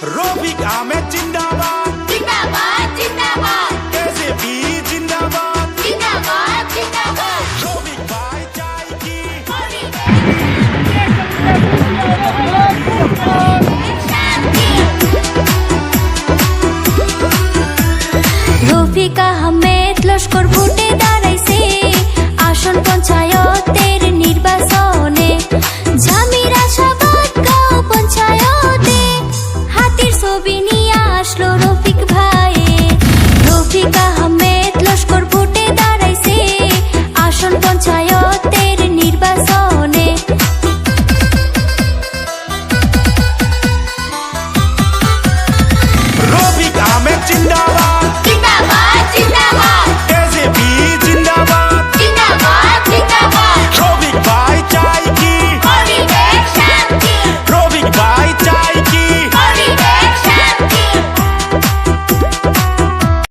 রফিক আহমেদ জিন্দাবাদ জিন্দাবাদ জিন্দাবাদ এসএপি জিন্দাবাদ জিন্দাবাদ জিন্দাবাদ রফিক ভাই চাই কি রফিক আহমেদ লস্কর ভোটে দাঁড়াইছে আসন পঞ্চায়েতের নির্বাচনে জামির আশাবাদ গাঁও পঞ্চায়েতে হাতির ছবি